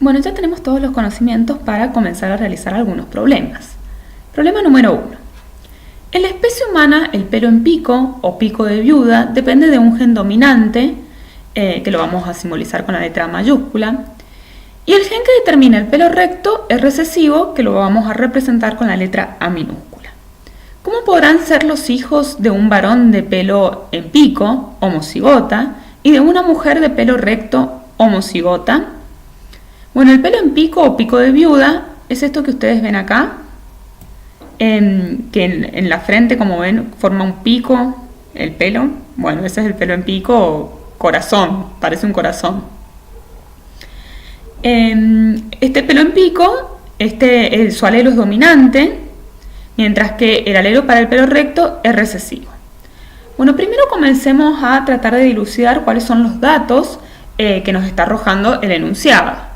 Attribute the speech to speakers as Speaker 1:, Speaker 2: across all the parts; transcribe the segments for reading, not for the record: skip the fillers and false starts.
Speaker 1: Bueno, ya tenemos todos los conocimientos para comenzar a realizar algunos problemas. Problema número 1. En la especie humana, el pelo en pico o pico de viuda depende de un gen dominante, que lo vamos a simbolizar con la letra mayúscula, y el gen que determina el pelo recto es recesivo, que lo vamos a representar con la letra A minúscula. ¿Cómo podrán ser los hijos de un varón de pelo en pico, homocigota, y de una mujer de pelo recto, homocigota? Bueno, el pelo en pico o pico de viuda es esto que ustedes ven acá, que en la frente, como ven, forma un pico el pelo. Bueno, ese es el pelo en pico o corazón, parece un corazón. Este pelo en pico, su alelo es dominante, mientras que el alelo para el pelo recto es recesivo. Bueno, primero comencemos a tratar de dilucidar cuáles son los datos que nos está arrojando el enunciado.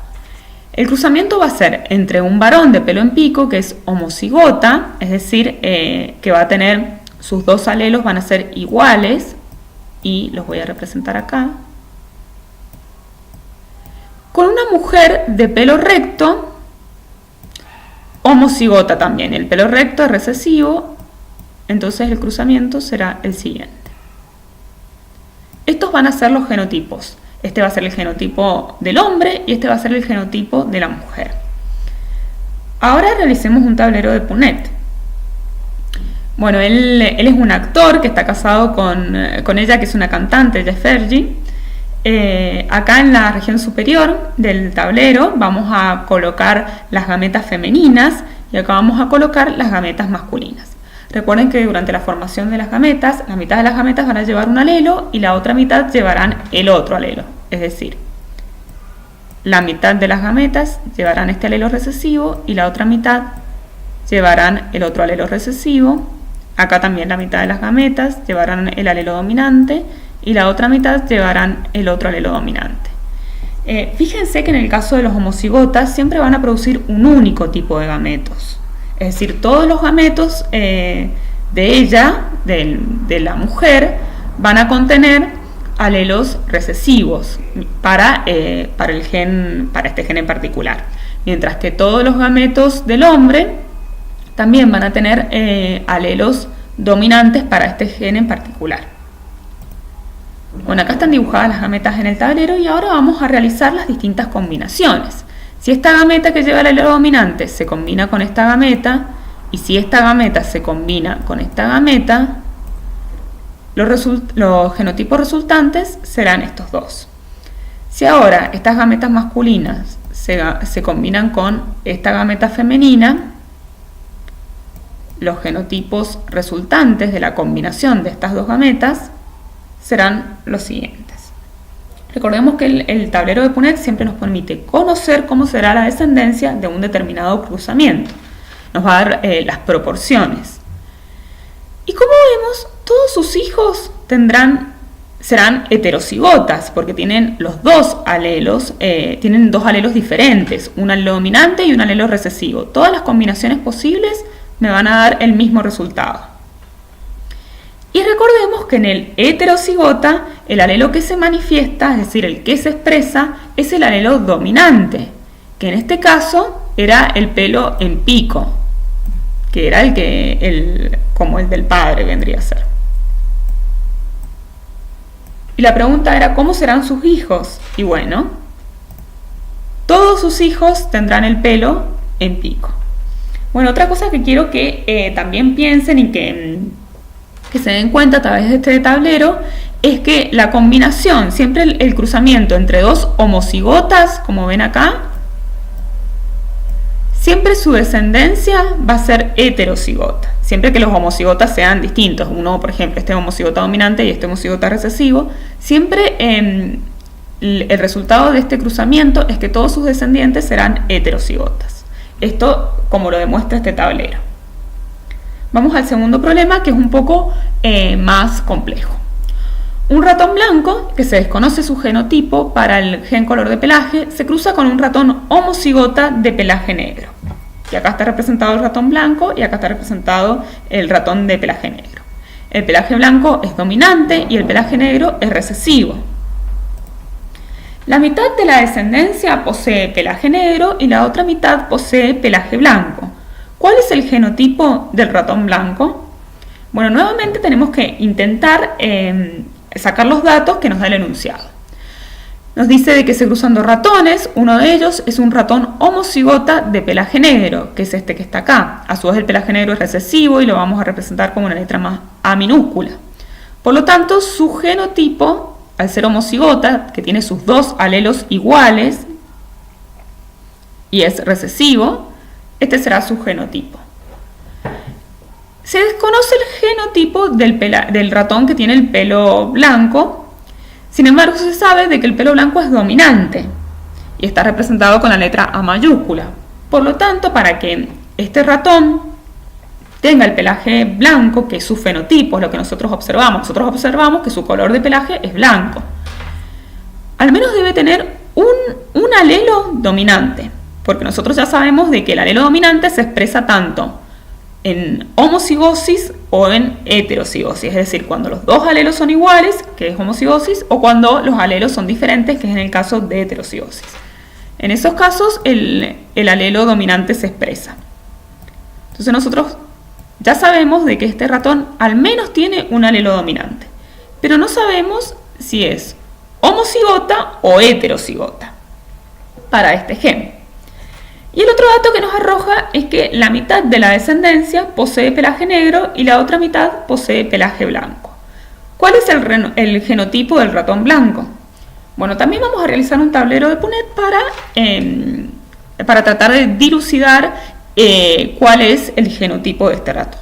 Speaker 1: El cruzamiento va a ser entre un varón de pelo en pico, que es homocigota, es decir, que va a tener sus dos alelos van a ser iguales, y los voy a representar acá, con una mujer de pelo recto, homocigota también. El pelo recto es recesivo, entonces el cruzamiento será el siguiente. Estos van a ser los genotipos. Este va a ser el genotipo del hombre y este va a ser el genotipo de la mujer. Ahora realicemos un tablero de Punnett. Bueno, él es un actor que está casado con ella, que es una cantante, Jeff Fergie. Acá en la región superior del tablero vamos a colocar las gametas femeninas y acá vamos a colocar las gametas masculinas. Recuerden que durante la formación de las gametas, la mitad de las gametas van a llevar un alelo y la otra mitad llevarán el otro alelo. Es decir, la mitad de las gametas llevarán este alelo recesivo y la otra mitad llevarán el otro alelo recesivo. Acá también la mitad de las gametas llevarán el alelo dominante y la otra mitad llevarán el otro alelo dominante. Fíjense que en el caso de los homocigotas siempre van a producir un único tipo de gametos. Es decir, todos los gametos de ella, de la mujer, van a contener alelos recesivos para este gen en particular. Mientras que todos los gametos del hombre también van a tener alelos dominantes para este gen en particular. Bueno, acá están dibujadas las gametas en el tablero y ahora vamos a realizar las distintas combinaciones. Si esta gameta que lleva el alelo dominante se combina con esta gameta, y si esta gameta se combina con esta gameta, los genotipos resultantes serán estos dos. Si ahora estas gametas masculinas se combinan con esta gameta femenina, los genotipos resultantes de la combinación de estas dos gametas serán los siguientes. Recordemos que el tablero de Punnett siempre nos permite conocer cómo será la descendencia de un determinado cruzamiento. Nos va a dar las proporciones. Y como vemos, todos sus hijos serán heterocigotas, porque tienen los dos alelos, tienen dos alelos diferentes, un alelo dominante y un alelo recesivo. Todas las combinaciones posibles me van a dar el mismo resultado. Y recordemos que en el heterocigota, el alelo que se manifiesta, es decir, el que se expresa, es el alelo dominante, que en este caso era el pelo en pico, que era como el del padre vendría a ser. Y la pregunta era, ¿cómo serán sus hijos? Y bueno, todos sus hijos tendrán el pelo en pico. Bueno, otra cosa que quiero que también piensen y que se den cuenta a través de este tablero es que la combinación, siempre el cruzamiento entre dos homocigotas, como ven acá, siempre su descendencia va a ser heterocigota, siempre que los homocigotas sean distintos. Uno, por ejemplo, este homocigota dominante y este homocigota recesivo, siempre el resultado de este cruzamiento es que todos sus descendientes serán heterocigotas. Esto como lo demuestra este tablero. Vamos al segundo problema, que es un poco más complejo. Un ratón blanco, que se desconoce su genotipo para el gen color de pelaje, se cruza con un ratón homocigota de pelaje negro. Y acá está representado el ratón blanco y acá está representado el ratón de pelaje negro. El pelaje blanco es dominante y el pelaje negro es recesivo. La mitad de la descendencia posee pelaje negro y la otra mitad posee pelaje blanco. ¿Cuál es el genotipo del ratón blanco? Bueno, nuevamente tenemos que intentar sacar los datos que nos da el enunciado. Nos dice de que se cruzan dos ratones, uno de ellos es un ratón homocigota de pelaje negro, que es este que está acá. A su vez el pelaje negro es recesivo y lo vamos a representar como una letra más A minúscula. Por lo tanto, su genotipo, al ser homocigota, que tiene sus dos alelos iguales y es recesivo, este será su genotipo. Se desconoce el genotipo del ratón que tiene el pelo blanco. Sin embargo, se sabe de que el pelo blanco es dominante y está representado con la letra A mayúscula. Por lo tanto, para que este ratón tenga el pelaje blanco, que es su fenotipo, es lo que nosotros observamos que su color de pelaje es blanco. Al menos debe tener un alelo dominante, porque nosotros ya sabemos de que el alelo dominante se expresa tanto en homocigosis o en heterocigosis, es decir, cuando los dos alelos son iguales, que es homocigosis, o cuando los alelos son diferentes, que es en el caso de heterocigosis. En esos casos el alelo dominante se expresa. Entonces nosotros ya sabemos de que este ratón al menos tiene un alelo dominante, pero no sabemos si es homocigota o heterocigota para este gen. Y el otro dato que nos arroja es que la mitad de la descendencia posee pelaje negro y la otra mitad posee pelaje blanco. ¿Cuál es el genotipo del ratón blanco? Bueno, también vamos a realizar un tablero de Punnett para tratar de dilucidar cuál es el genotipo de este ratón.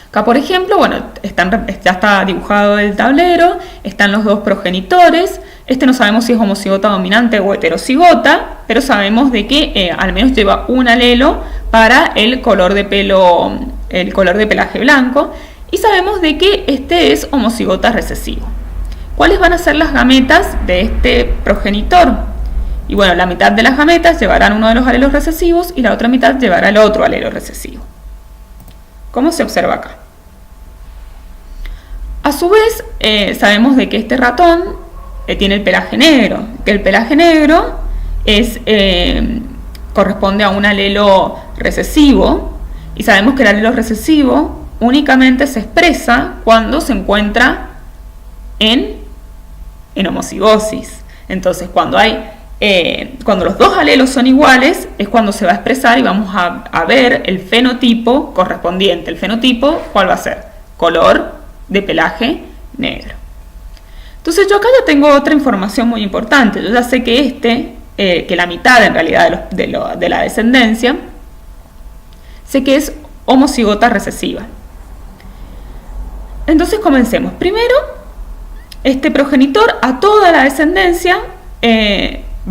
Speaker 1: Acá, por ejemplo, bueno, ya está dibujado el tablero, están los dos progenitores. Este no sabemos si es homocigota dominante o heterocigota, pero sabemos de que al menos lleva un alelo para el color de pelaje blanco, y sabemos de que este es homocigota recesivo. ¿Cuáles van a ser las gametas de este progenitor? Y bueno, la mitad de las gametas llevarán uno de los alelos recesivos y la otra mitad llevará el otro alelo recesivo. ¿Cómo se observa acá? A su vez, sabemos de que este ratón tiene el pelaje negro, que el pelaje negro corresponde a un alelo recesivo, y sabemos que el alelo recesivo únicamente se expresa cuando se encuentra en homocigosis. Entonces, cuando los dos alelos son iguales, es cuando se va a expresar y vamos a ver el fenotipo correspondiente. El fenotipo, ¿cuál va a ser? Color de pelaje negro. Entonces yo acá ya tengo otra información muy importante. Yo ya sé que que la mitad en realidad de la descendencia, sé que es homocigota recesiva. Entonces comencemos. Primero, este progenitor a toda la descendencia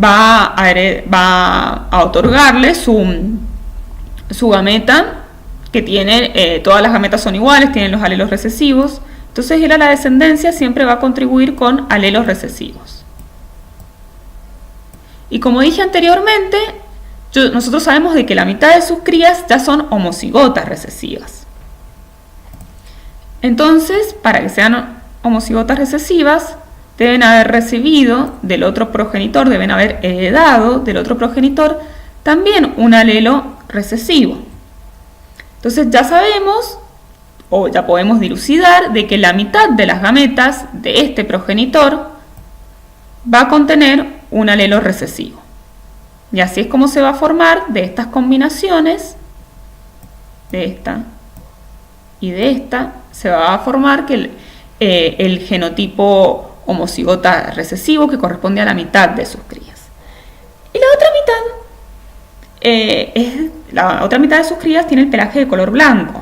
Speaker 1: va a otorgarle su gameta, que tiene, todas las gametas son iguales, tienen los alelos recesivos. Entonces él a la descendencia siempre va a contribuir con alelos recesivos. Y como dije anteriormente, nosotros sabemos de que la mitad de sus crías ya son homocigotas recesivas. Entonces, para que sean homocigotas recesivas, deben haber recibido del otro progenitor, deben haber heredado del otro progenitor también un alelo recesivo. Entonces ya sabemos, o ya podemos dilucidar, de que la mitad de las gametas de este progenitor va a contener un alelo recesivo. Y así es como se va a formar de estas combinaciones, de esta y de esta, se va a formar que el genotipo homocigota recesivo, que corresponde a la mitad de sus crías. Y la otra mitad de sus crías tiene el pelaje de color blanco.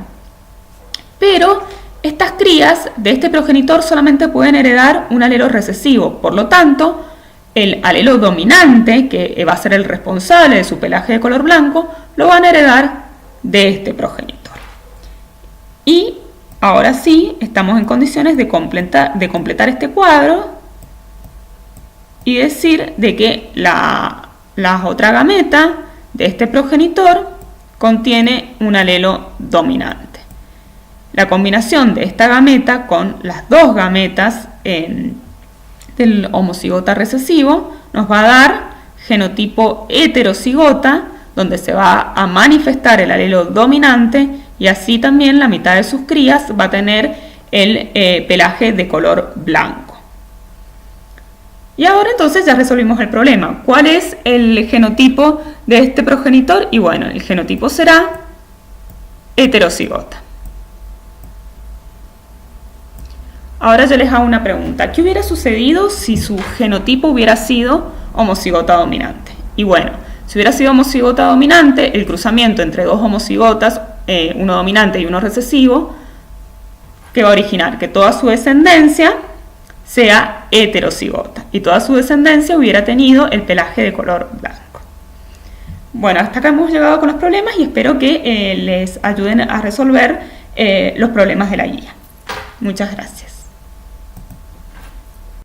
Speaker 1: Pero estas crías de este progenitor solamente pueden heredar un alelo recesivo. Por lo tanto, el alelo dominante, que va a ser el responsable de su pelaje de color blanco, lo van a heredar de este progenitor. Y ahora sí, estamos en condiciones de completar este cuadro y decir de que la otra gameta de este progenitor contiene un alelo dominante. La combinación de esta gameta con las dos gametas de del homocigota recesivo nos va a dar genotipo heterocigota, donde se va a manifestar el alelo dominante y así también la mitad de sus crías va a tener el pelaje de color blanco. Y ahora entonces ya resolvimos el problema. ¿Cuál es el genotipo de este progenitor? Y bueno, el genotipo será heterocigota. Ahora yo les hago una pregunta. ¿Qué hubiera sucedido si su genotipo hubiera sido homocigota dominante? Y bueno, si hubiera sido homocigota dominante, el cruzamiento entre dos homocigotas, uno dominante y uno recesivo, ¿qué va a originar? Que toda su descendencia sea heterocigota y toda su descendencia hubiera tenido el pelaje de color blanco. Bueno, hasta acá hemos llegado con los problemas y espero que les ayuden a resolver los problemas de la guía. Muchas gracias.